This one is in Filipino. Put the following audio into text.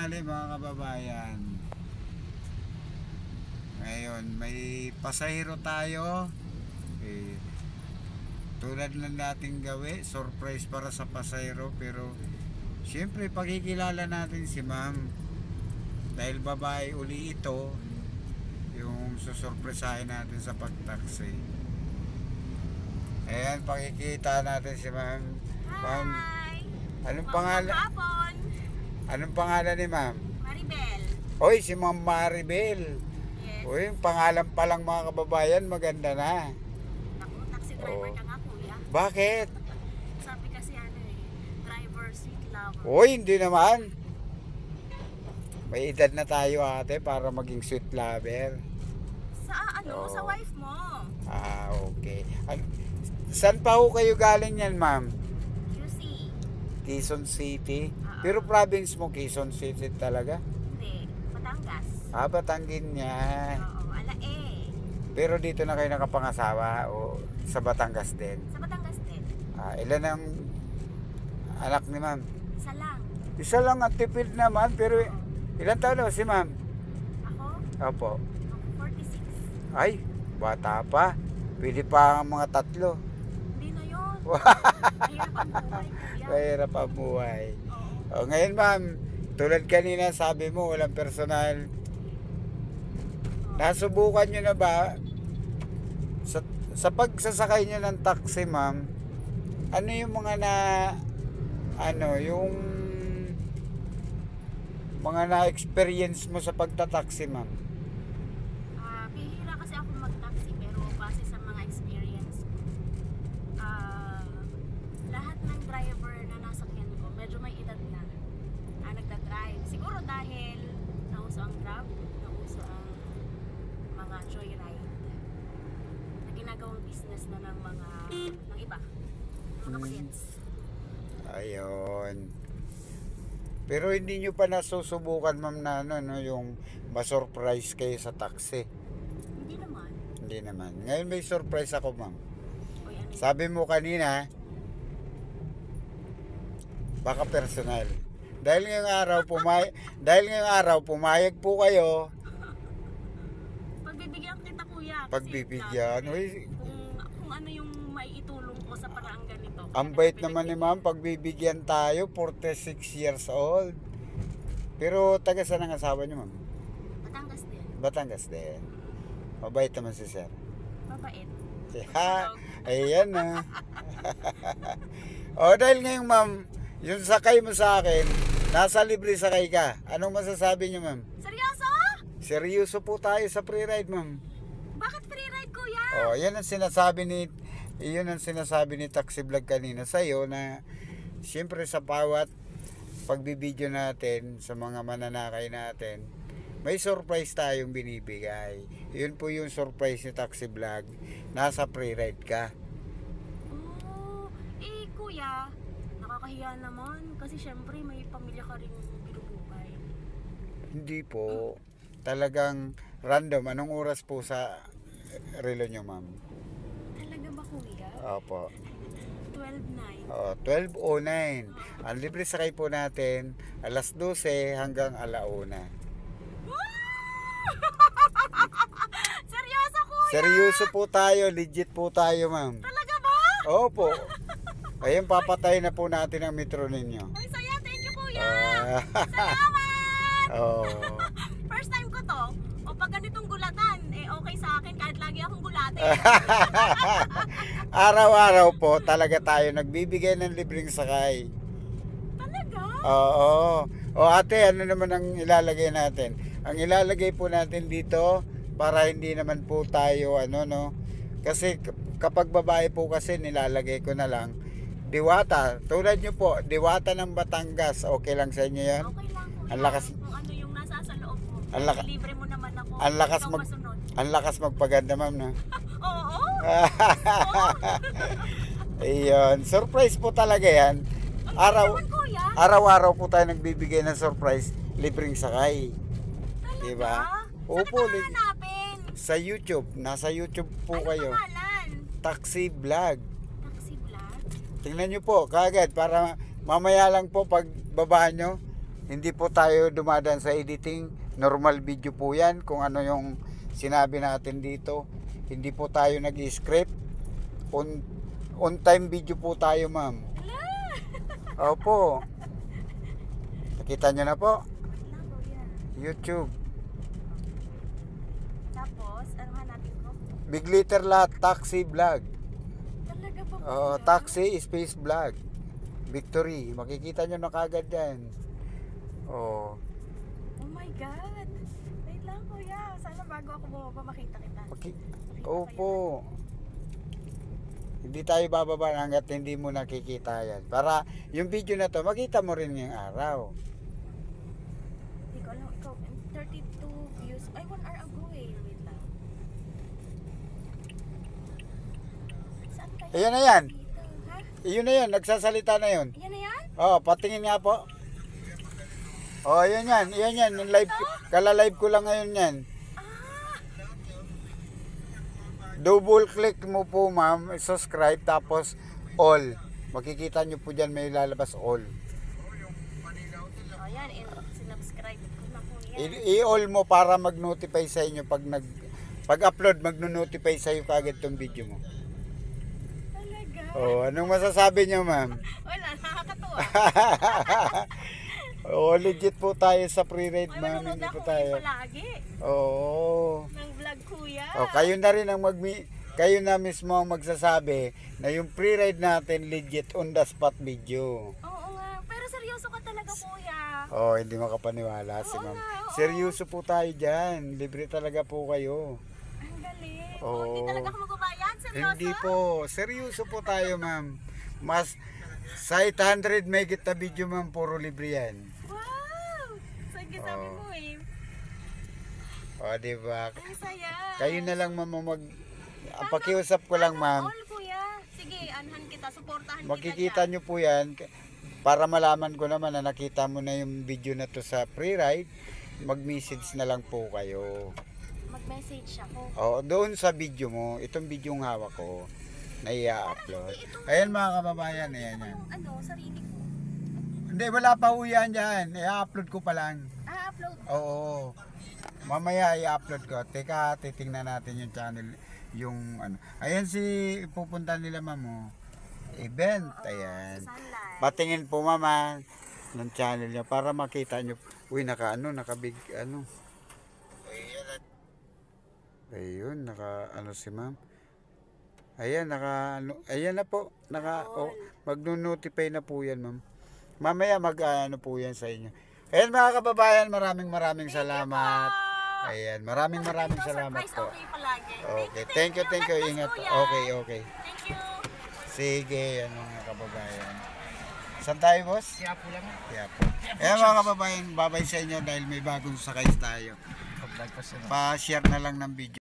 tanghali mga kababayan. Ngayon may pasahero tayo. Tulad ng dating gawi, surprise para sa pasahero, pero siyempre pakikilala natin si ma'am. Dahil babae uli ito, yung susurpresahin natin sa pagtaksi. Ayan, pakikita natin si ma'am. Ma'am, anong pangalan? Anong pangalan ni ma'am? Maribel. Oy, si Ma'am Maribel. Yes. Uy, pangalan pa lang mga kababayan, maganda na. Naku, taxi driver ka nga kuya. Bakit? Sabi kasi driver, sweet lover. Uy, hindi naman. May edad na tayo ate para maging sweet lover. Sa sa wife mo. Ah, okay. Saan pa ho kayo galing yan, ma'am? QC. Quezon City? Pero province mo Quezon City talaga? Hindi, Batangas. Ah, Batangin niya. Oo, Alae. Pero dito na kayo nakapangasawa o sa Batangas din? Sa Batangas din. Ah, ilan ang anak ni ma'am? Isa lang. Isa lang at tipid naman, pero ilan taon na si ma'am? Ako? Opo. 46. Ay, bata pa. Pwede pa ang mga tatlo. Hindi na yun. Mahirap ang buhay kuya. Mahirap ang buhay. Oo. O, ngayon ma'am, tulad kanina sabi mo walang personal. Nasubukan nyo na ba sa pagsasakay nyo ng taxi ma'am, ano yung mga yung mga na-experience mo sa pagtataxi ma'am? Bihira kasi ako mag-taxi, pero base sa mga experience ko, lahat ng driver na nasakyan ko medyo may edad na nagdadrive. Siguro dahil nauso ang Grab, nauso ang mga joyride na ginagawang business na ng iba, mga bagets. Ayun. Pero hindi nyo pa nasusubukan ma'am na yung ma-surprise kayo sa taxi? Hindi naman. Hindi naman. Ngayon may surprise ako ma'am. O yan, Sabi mo kanina, baka personal. Dahil ngayong araw pumayag po kayo. pagbibigyan kita kuya. Kasi Pagbibigyan. Uy, kung ano yung maiitulong ko sa paraang ganito. ang bait naman ni ma'am, pagbibigyan tayo, 46 years old. Pero taga saan ang asawa niyo ma'am? Batangas din. Batangas din. Mabait naman si sir. Mabait. Ha, ayan na. O dahil ngayon ma'am, yung sakay mo sa akin, nasa libre sakay ka. Anong masasabi niyo ma'am? Seryoso? Seryoso po tayo sa pre-ride ma'am. Bakit free ride kuya? Oh, yan ang sinasabi ni Taxi Vlog kanina sa iyo, na siyempre sa bawat pagbibideo natin sa mga mananakay natin, may surprise tayong binibigay. Yun po yung surprise ni Taxi Vlog. Nasa pre-ride ka. Oh, kuya, nakakahiya naman kasi syempre may pamilya ka rin binubuhay. Hindi po. Talagang random. Anong oras po sa relo nyo ma'am? Talaga ba kuya? Opo. 12:09. Oh, 12:09. Ang libre sakay po natin alas 12 hanggang alauna. Seryoso kuya? Seryoso po tayo, legit po tayo ma'am. Talaga ba? Opo. Ayun, papatay na po natin ang metro ninyo. Ay saya, thank you kuya. Ah. Salamat. Oh. First time ko to. O pag ganitong gulatan, okay sa akin kahit lagi akong gulatin. Araw-araw po talaga tayo nagbibigay ng libreng sakay. Talaga? Oo. O ate, ano naman ang ilalagay natin? Ang ilalagay po natin dito para hindi naman po tayo kasi kapag babae po kasi nilalagay ko na lang Diwata. Tulad nyo po, Diwata ng Batangas. Okay lang sa inyo yan? Okay lang kuya. Ang lakas. Kung ano yung nasa sa loob mo. Ang lakas. Libre mo naman ako. Ang lakas Ikaw masunod. ang lakas magpaganda ma'am no? Oo. Ayun, surprise po talaga yan. Naman, kuya. Araw-araw po tayo nagbibigay ng surprise, libreng sakay. Talaga? Diba? Saan Opo, kita hanapin? sa YouTube. Nasa YouTube po Ano kayo. pangalan? Taxi Vlog. Taxi vlog? Tingnan nyo po, kaagad para mamaya lang po pag baba nyo, Hindi po tayo dumadaan sa editing. Normal video po yan. Kung ano yung sinabi natin dito. Hindi po tayo nag-script. On time video po tayo, ma'am. Opo. Nakita nyo na po. Wait lang, kuya. YouTube. Tapos, ano hanapin ko? Big letter lahat. Taxi vlog. Talaga ba po Oo, yun? taxi space vlog. Victory. Makikita nyo na kagad yan. Oh. Oh my God. Wait lang, kuya. Sana bago ako bumaba, makita kita. Opo. Hindi tayo bababa hanggat hindi mo nakikita yan. Para yung video na to, makita mo rin yung araw. Hindi ko alam, ikaw, 32 views. Ay, 1 hour ago eh. Wait lang. Saan kaya? Ayan na yan. Dito, ha? Yun na yun. Nagsasalita na yun. Yan na yan? Oh, patingin nga po. Oh, yan yan. Yan yan. Yung live, kala-live ko lang ngayon yan. Double click mo po, ma'am. Subscribe tapos all. Makikita nyo po dyan may lalabas all. Oh, yan. Sinubscribe ko na po yan. I-all mo para mag-notify sa inyo pag-upload, magno-notify sa iyo kagad tong video mo. Talaga? Oh, anong masasabi nyo, ma'am? Wala, nakakatuwa. Oh, legit po tayo sa pre-ride, Ay, ma'am. manonood Hindi po ako tayo. palagi Oo. ng vlog, kuya. Oh, kayo na rin ang kayo na mismo ang magsasabi na yung pre-ride natin legit on the spot video. Oo nga. Pero seryoso ka talaga, kuya. Oh, hindi makapaniwala si Oo ma'am. nga, oo. Seryoso po tayo dyan. Libre talaga po kayo. Ang galing. Oo. Hindi talaga ako magbabayad. Seryoso? Hindi po. Seryoso po tayo, ma'am. Mas sa 800 may kita video, ma'am. Puro libre yan. Wow! Sige, sabi Oo. mo eh. O, diba? Ang saya. Kayo na lang, ma'am, ang pakiusap ko lang, ma'am. All, kuya. Sige, anhan kita. Suportahan Makikita kita nyo po yan para malaman ko naman na nakita mo na yung video na to sa pre-ride. Mag-message na lang po kayo. Mag-message ako. O, doon sa video mo, itong video ng hawak ko na i-upload. Ayan mga kababayan, ayan yan. Ano, sarili ko. Hindi, wala pa ho yan dyan. I-upload ko pa lang. Upload. Oo. Mamaya i-upload ko. Teka, titingnan natin yung channel. Yung ano. Ayan si pupunta nila, ma'am. Oh. Event. Ayan. Sunlight. Patingin po, mama, ng channel niya para makita nyo. Uy, nakabig, ano. Ayun, ano si ma'am. Ayan, ayan na po. Magno-notify na po yan, ma'am. Mamaya ano po yan sa inyo. Ayan mga kababayan, maraming salamat. Ayan, maraming salamat po. Okay palagi. Okay, thank you. Ingat po. Okay. Thank you. Sige, ano mga kababayan. Saan tayo, boss? Siyapo lang. Siyapo. Ayan mga kababayan, babay sa inyo dahil may bagong sakay tayo. Pag-vlog pa sila. Pa-share na lang ng video.